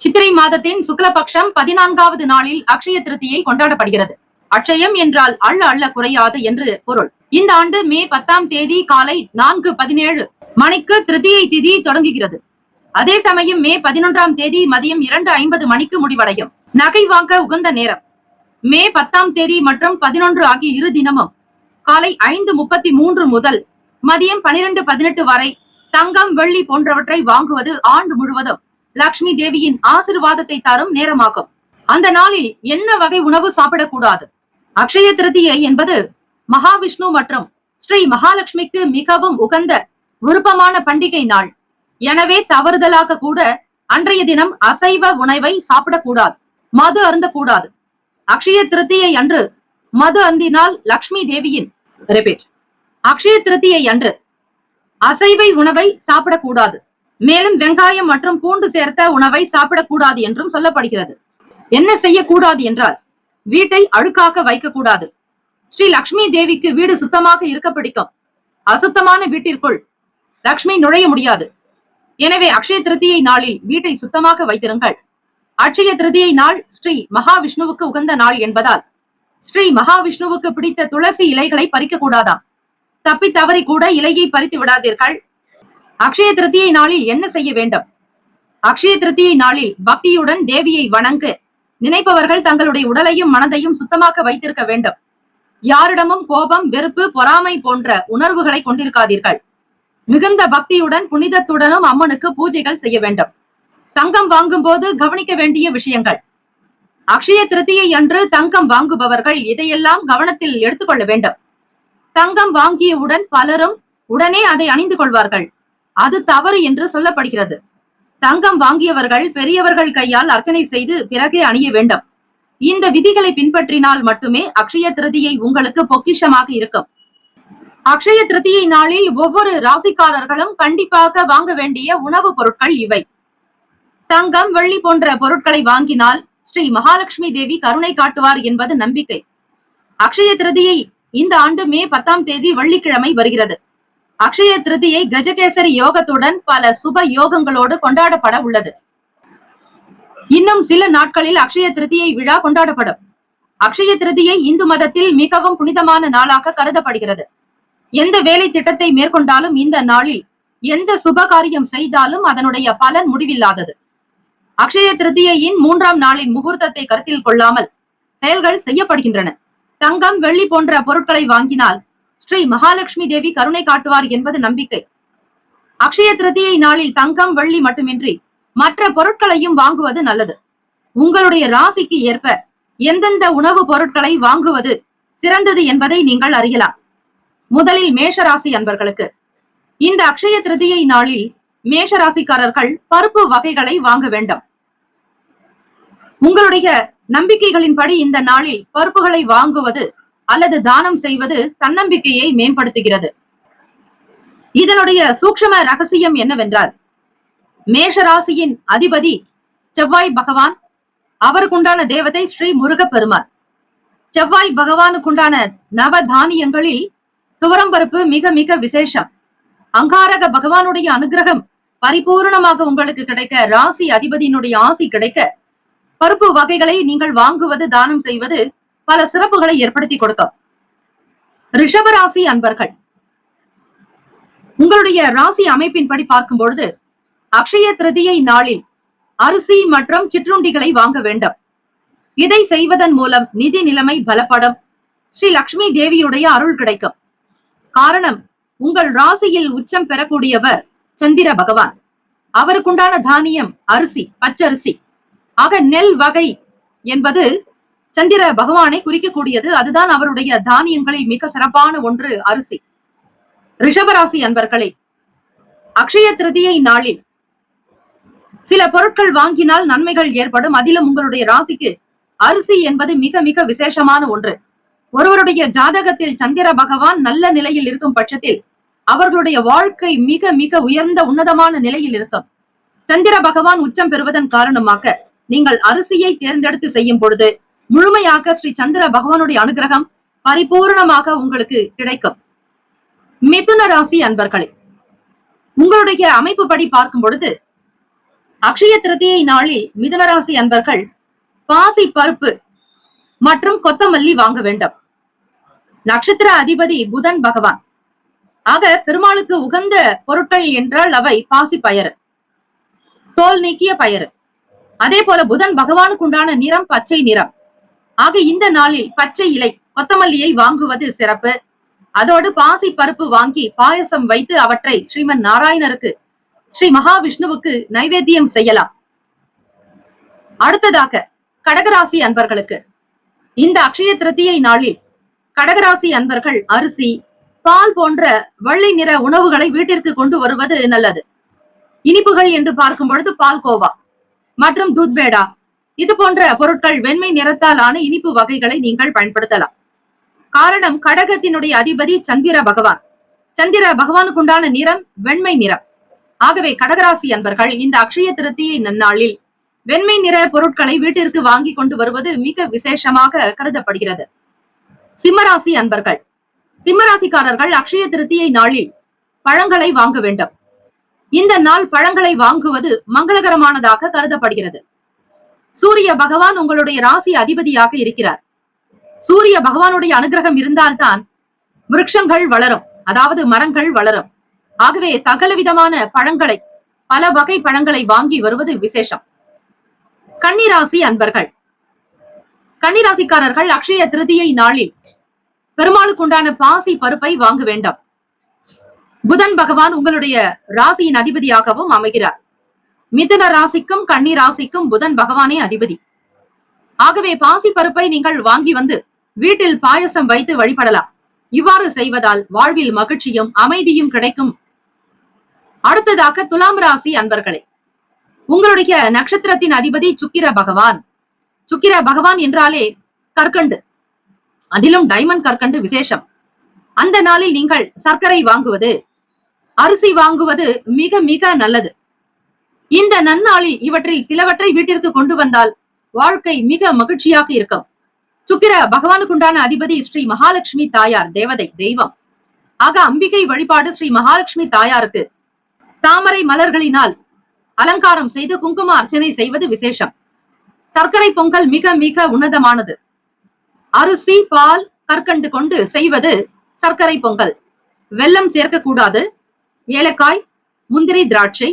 சித்திரை மாதத்தின் சுக்லபக்ஷம் 14வது நாளில் அக்ஷய திருதியை கொண்டாடப்படுகிறது. அக்ஷயம் என்றால் அள்ள அள்ள குறையாது என்று பொருள். இந்த ஆண்டு மே 10ஆம் தேதி காலை 4:17 மணிக்கு திருதியை திதி தொடங்குகிறது. அதே சமயம் மே 11ஆம் தேதி மதியம் 2:50 மணிக்கு முடிவடையும். நகை வாங்க உகந்த நேரம் மே 10ஆம் தேதி மற்றும் 11 ஆகிய இரு தினமும் காலை 5:33 முதல் மதியம் 12:18 வரை தங்கம், வெள்ளி போன்றவற்றை வாங்குவது ஆண்டு முழுவதும் லட்சுமி தேவியின் ஆசிர்வாதத்தை தரும் நேரமாகும். அந்த நாளில் என்ன வகை உணவு சாப்பிடக்கூடாது? அக்ஷய திருதியை என்பது மகாவிஷ்ணு மற்றும் ஸ்ரீ மகாலட்சுமிக்கு மிகவும் உகந்த விருப்பமான பண்டிகை நாள். எனவே தவறுதலாக கூட அன்றைய தினம் அசைவ உணவை சாப்பிடக்கூடாது, மது அருந்தக்கூடாது. அக்ஷய திருதியை அன்று மது அருந்தினால் லட்சுமி தேவியின் அக்ஷய திருதியை அன்று அசைவ உணவை சாப்பிடக்கூடாது. மேலும் வெங்காயம் மற்றும் பூண்டு சேர்த்த உணவை சாப்பிடக்கூடாது என்றும் சொல்லப்படுகிறது. என்ன செய்யக்கூடாது என்றால் வீட்டை அழுக்காக வைக்கக்கூடாது. ஸ்ரீ லட்சுமி தேவிக்கு வீடு சுத்தமாக இருக்க பிடிக்கும். அசுத்தமான வீட்டிற்குள் லட்சுமி நுழைய முடியாது. எனவே அக்ஷய திருதியை நாளில் வீட்டை சுத்தமாக வைத்திருங்கள். அக்ஷய திருதியை நாள் ஸ்ரீ மகாவிஷ்ணுவுக்கு உகந்த நாள் என்பதால் ஸ்ரீ மகாவிஷ்ணுவுக்கு பிடித்த துளசி இலைகளை பறிக்க கூடாதாம். தப்பி தவறி கூட இலையை பறித்து விடாதீர்கள். அக்ஷய திருதியை நாளில் என்ன செய்ய வேண்டும்? அக்ஷய திருதியை நாளில் பக்தியுடன் தேவியை வணங்க நினைப்பவர்கள் தங்களுடைய உடலையும் மனதையும் சுத்தமாக வைத்திருக்க வேண்டும். யாரிடமும் கோபம், வெறுப்பு, பொறாமை போன்ற உணர்வுகளை கொண்டிருக்காதீர்கள். மிகுந்த பக்தியுடன் புனிதத்துடனும் அம்மனுக்கு பூஜைகள் செய்ய வேண்டும். தங்கம் வாங்கும் போது கவனிக்க வேண்டிய விஷயங்கள். அக்ஷய திருதியை அன்று தங்கம் வாங்குபவர்கள் இதையெல்லாம் கவனத்தில் எடுத்துக்கொள்ள வேண்டும். தங்கம் வாங்கியவுடன் பலரும் உடனே அதை அணிந்து கொள்வார்கள். அது தவறு என்று சொல்லப்படுகிறது. தங்கம் வாங்கியவர்கள் பெரியவர்கள் கையால் அர்ச்சனை செய்து பிறகே அணிய வேண்டும். இந்த விதிகளை பின்பற்றினால் மட்டுமே அக்ஷய திருதியை உங்களுக்கு பொக்கிஷமாக இருக்கும். அக்ஷய திருதியை நாளில் ஒவ்வொரு ராசிக்காரர்களும் கண்டிப்பாக வாங்க வேண்டிய உணவுப் பொருட்கள் இவை. தங்கம், வெள்ளி போன்ற பொருட்களை வாங்கினால் ஸ்ரீ மகாலட்சுமி தேவி கருணை காட்டுவார் என்பது நம்பிக்கை. அக்ஷய திருதியை இந்த ஆண்டு மே 10ஆம் தேதி வெள்ளிக்கிழமை வருகிறது. அக்ஷய திருதியை கஜகேசரி யோகத்துடன் பல சுப யோகங்களோடு கொண்டாடப்பட உள்ளது. இன்னும் சில நாட்களில் அக்ஷய திருதியை விழா கொண்டாடப்படும். அக்ஷய திருதியை இந்து மதத்தில் மிகவும் புனிதமான நாளாக கருதப்படுகிறது. எந்த வேலை திட்டத்தை மேற்கொண்டாலும் இந்த நாளில் எந்த சுப காரியம் செய்தாலும் அதனுடைய பலன் முடிவில்லாதது. அக்ஷய திருதியின் 3ஆம் நாளின் முகூர்த்தத்தை கருத்தில் கொள்ளாமல் செயல்கள் செய்யப்படுகின்றன. தங்கம், வெள்ளி போன்ற பொருட்களை வாங்கினால் ஸ்ரீ மகாலட்சுமி தேவி கருணை காட்டுவார் என்பது நம்பிக்கை. அக்ஷய திருதியை நாளில் தங்கம், வெள்ளி மட்டுமின்றி மற்ற பொருட்களையும் வாங்குவது நல்லது. உங்களுடைய ராசிக்கு ஏற்ப எந்தெந்த உணவு பொருட்களை வாங்குவது சிறந்தது என்பதை நீங்கள் அறியலாம். முதலில் மேஷராசி அன்பர்களுக்கு இந்த அக்ஷய திருதியை நாளில் மேஷராசிக்காரர்கள் பருப்பு வகைகளை வாங்க வேண்டும். உங்களுடைய நம்பிக்கைகளின்படி இந்த நாளில் பருப்புகளை வாங்குவது அல்லது தானம் செய்வது தன்னம்பிக்கையை மேம்படுத்துகிறது. இதனுடைய சூக்ஷ்ம ரகசியம் என்னவென்றால் மேஷராசியின் அதிபதி செவ்வாய் பகவான், அவருக்குண்டான தேவதை ஸ்ரீ முருகப்பெருமான். செவ்வாய் பகவானுக்குண்டான நவதானியங்களில் துவரம்பருப்பு மிக மிக விசேஷம். அங்காரக பகவானுடைய அனுகிரகம் பரிபூர்ணமாக உங்களுக்கு கிடைக்க, ராசி அதிபதியினுடைய ஆசி கிடைக்க பருப்பு வகைகளை நீங்கள் வாங்குவது, தானம் செய்வது பல சிறப்புகளை ஏற்படுத்தி கொடுக்கும். ரிஷபராசி அன்பர்கள், உங்களுடைய ராசி அமைப்பின்படி பார்க்கும் பொழுது அக்ஷய திருதியை நாளில் அரிசி மற்றும் சிற்றுண்டிகளை வாங்க வேண்டும். இதை செய்வதன் மூலம் நிதி நிலைமை பலப்படும். ஸ்ரீ லட்சுமி தேவியுடைய அருள் கிடைக்கும். காரணம், உங்கள் ராசியில் உச்சம் பெறக்கூடியவர் சந்திர பகவான். அவருக்குண்டான தானியம் அரிசி, பச்சரிசி. ஆக நெல் வகை என்பது சந்திர பகவானை குறிக்கக்கூடியது. அதுதான் அவருடைய தானியங்களில் மிக சிறப்பான ஒன்று அரிசி. ரிஷபராசி அன்பர்களே, அக்ஷய திருதியை நாளில் சில பொருட்கள் வாங்கினால் நன்மைகள் ஏற்படும். அதிலும் உங்களுடைய ராசிக்கு அரிசி என்பது மிக மிக விசேஷமான ஒன்று. ஒருவருடைய ஜாதகத்தில் சந்திர பகவான் நல்ல நிலையில் இருக்கும் பட்சத்தில் அவர்களுடைய வாழ்க்கை மிக மிக உயர்ந்த உன்னதமான நிலையில் இருக்கும். சந்திர பகவான் உச்சம் பெறுவதன் காரணமாக நீங்கள் அரிசியை தேர்ந்தெடுத்து செய்யும் பொழுது முழுமையாக ஸ்ரீ சந்திர பகவானுடைய அனுகிரகம் பரிபூர்ணமாக உங்களுக்கு கிடைக்கும். மிதுன ராசி அன்பர்களே, உங்களுடைய அமைப்பு படி பார்க்கும் பொழுது அக்ஷய திருதியை நாளில் மிதுனராசி அன்பர்கள் பாசி பருப்பு மற்றும் கொத்தமல்லி வாங்க வேண்டும். நட்சத்திர அதிபதி புதன் பகவான். ஆக பெருமாளுக்கு உகந்த பொருட்கள் என்றால் அவை பாசி பயறு, தோல் நீக்கிய பயறு. அதே போல புதன் பகவானுக்கு உண்டான நிறம் பச்சை நிறம். ஆக இந்த நாளில் பச்சை இலை கொத்தமல்லியை வாங்குவது சிறப்பு. அதோடு பாசி பருப்பு வாங்கி பாயசம் வைத்து அவற்றை ஸ்ரீமன் நாராயணருக்கு, ஸ்ரீ மகாவிஷ்ணுவுக்கு நைவேத்தியம் செய்யலாம். அடுத்ததாக கடகராசி அன்பர்களுக்கு இந்த அக்ஷய திருதியை நாளில் கடகராசி அன்பர்கள் அரிசி, பால் போன்ற வெள்ளை நிற உணவுகளை வீட்டிற்கு கொண்டு வருவது நல்லது. இனிப்புகள் என்று பார்க்கும் பொழுது பால்கோவா மற்றும் தூத்பேடா இது போன்ற பொருட்கள் வெண்மை நிறத்தால் ஆன இனிப்பு வகைகளை நீங்கள் பயன்படுத்தலாம். காரணம் கடகத்தினுடைய அதிபதி சந்திர பகவான். சந்திர பகவானுக்கு உண்டான நிறம் வெண்மை நிறம். ஆகவே கடகராசி அன்பர்கள் இந்த அக்ஷய திருதியை நன்னாளில் வெண்மை நிற பொருட்களை வீட்டிற்கு வாங்கி கொண்டு வருவது மிக விசேஷமாக கருதப்படுகிறது. சிம்மராசி அன்பர்கள், சிம்மராசிக்காரர்கள் அக்ஷய திருதியை நாளில் பழங்களை வாங்க வேண்டும். இந்த நாள் பழங்களை வாங்குவது மங்களகரமானதாக கருதப்படுகிறது. சூரிய பகவான் உங்களுடைய ராசி அதிபதியாக இருக்கிறார். சூரிய பகவானுடைய அனுகிரகம் இருந்தால்தான் விருட்சங்கள் வளரும், அதாவது மரங்கள் வளரும். ஆகவே சகல விதமான பழங்களை, பல வகை பழங்களை வாங்கி வருவது விசேஷம். கன்னிராசி அன்பர்கள், கன்னிராசிக்காரர்கள் அக்ஷய திருதியை நாளில் பெருமாளுக்கு உண்டான பாசி பருப்பை வாங்க வேண்டும். புதன் பகவான் உங்களுடைய ராசியின் அதிபதியாகவும் அமைகிறார். மிதுன ராசிக்கும் கன்னி ராசிக்கும் புதன் பகவானே அதிபதி. ஆகவே பாசி பருப்பை நீங்கள் வாங்கி வந்து வீட்டில் பாயசம் வைத்து வழிபடலாம். இவ்வாறு செய்வதால் வாழ்வில் மகிழ்ச்சியும் அமைதியும் கிடைக்கும். அடுத்ததாக துலாம் ராசி அன்பர்களே, உங்களுடைய நட்சத்திரத்தின் அதிபதி சுக்கிர பகவான். சுக்கிர பகவான் என்றாலே கற்கண்டு, அதிலும் டைமண்ட் கற்கண்டு விசேஷம். அந்த நாளில் நீங்கள் சர்க்கரை வாங்குவது, அரிசி வாங்குவது மிக மிக நல்லது. இந்த நன்னாளில் இவற்றில் சிலவற்றை வீட்டிற்கு கொண்டு வந்தால் வாழ்க்கை மிக மகிழ்ச்சியாக இருக்கும். சுக்கிர பகவானுக்கு உண்டான அதிபதி ஸ்ரீ மகாலட்சுமி தாயார், தேவதை, தெய்வம். ஆக அம்பிகை வழிபாடு ஸ்ரீ மகாலட்சுமி தாயாருக்கு தாமரை மலர்களினால் அலங்காரம் செய்து குங்கும அர்ச்சனை செய்வது விசேஷம். சர்க்கரை பொங்கல் மிக மிக உன்னதமானது. அரிசி, பால், கற்கண்டு கொண்டு செய்வது சர்க்கரை பொங்கல். வெல்லம் சேர்க்கக்கூடாது. ஏலக்காய், முந்திரி, திராட்சை,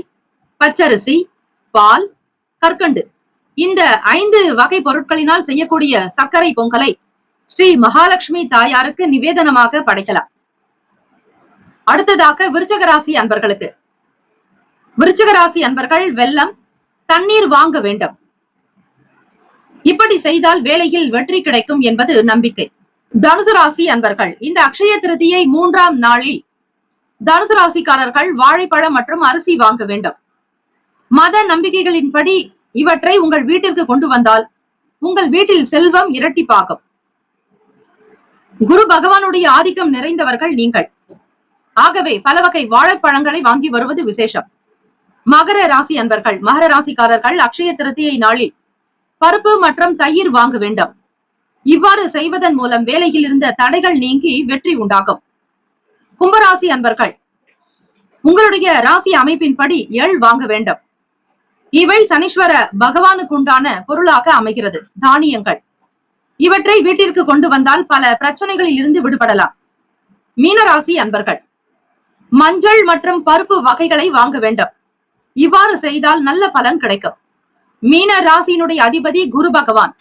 பச்சரிசி, பால், கற்கண்டு இந்த 5 வகை பொருட்களினால் செய்யக்கூடிய சர்க்கரை பொங்கலை ஸ்ரீ மகாலட்சுமி தாயாருக்கு நிவேதனமாக படைக்கலாம். அடுத்ததாக விருச்சக ராசி அன்பர்களுக்கு, விருச்சக ராசி அன்பர்கள் வெல்லம், தண்ணீர் வாங்க வேண்டும். இப்படி செய்தால் வேலையில் வெற்றி கிடைக்கும் என்பது நம்பிக்கை. தனுசு ராசி அன்பர்கள் இந்த அக்ஷய திருதியை 3ஆம் நாளில் தனுசு ராசிக்காரர்கள் வாழைப்பழம் மற்றும் அரிசி வாங்க வேண்டும். மத நம்பிக்கைகளின்படி இவற்றை உங்கள் வீட்டிற்கு கொண்டு வந்தால் உங்கள் வீட்டில் செல்வம் இரட்டிப்பாகும். குரு பகவானுடைய ஆதிக்கம் நிறைந்தவர்கள் நீங்கள். ஆகவே பல வகை வாழைப்பழங்களை வாங்கி வருவது விசேஷம். மகர ராசி அன்பர்கள், மகர ராசிக்காரர்கள் அக்ஷய திருதியை நாளில் பருப்பு மற்றும் தயிர் வாங்க வேண்டும். இவ்வாறு செய்வதன் மூலம் வேலையில் இருந்த தடைகள் நீங்கி வெற்றி உண்டாகும். கும்பராசி அன்பர்கள், உங்களுடைய ராசி அமைப்பின்படி எள் வாங்க வேண்டும். இவை சனீஸ்வர பகவானுக்கு உண்டான பொருளாக அமைகிறது, தானியங்கள். இவற்றை வீட்டிற்கு கொண்டு வந்தால் பல பிரச்சனைகளில் இருந்து விடுபடலாம். மீனராசி அன்பர்கள், மஞ்சள் மற்றும் பருப்பு வகைகளை வாங்க வேண்டும். இவ்வாறு செய்தால் நல்ல பலன் கிடைக்கும். மீன ராசியினுடைய அதிபதி குரு பகவான்.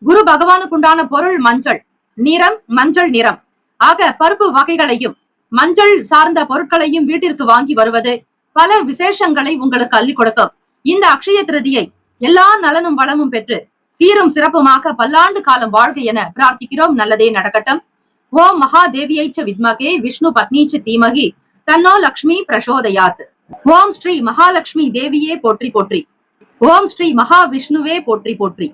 குரு பகவானுக்கு உண்டான பொருள் மஞ்சள், நிறம் மஞ்சள் நிறம். ஆக பருப்பு வகைகளையும் மஞ்சள் சார்ந்த பொருட்களையும் வீட்டிற்கு வாங்கி வருவது பல விசேஷங்களை உங்களுக்கு அள்ளி கொடுக்கும். இந்த அக்ஷய திருதியை எல்லா நலனும் வளமும் பெற்று சீரும் சிறப்புமாக பல்லாண்டு காலம் வாழ்க என பிரார்த்திக்கிறோம். நல்லதே நடக்கட்டும். ஓம் மகாதேவியைச்ச வித்மகே விஷ்ணு பத்னீச்ச தீமகி தன்னோ லக்ஷ்மி பிரசோதயாத். ஓம் ஸ்ரீ மகாலட்சுமி தேவியே போற்றி போற்றி. ஓம் ஸ்ரீ மகாவிஷ்ணுவே போற்றி போற்றி.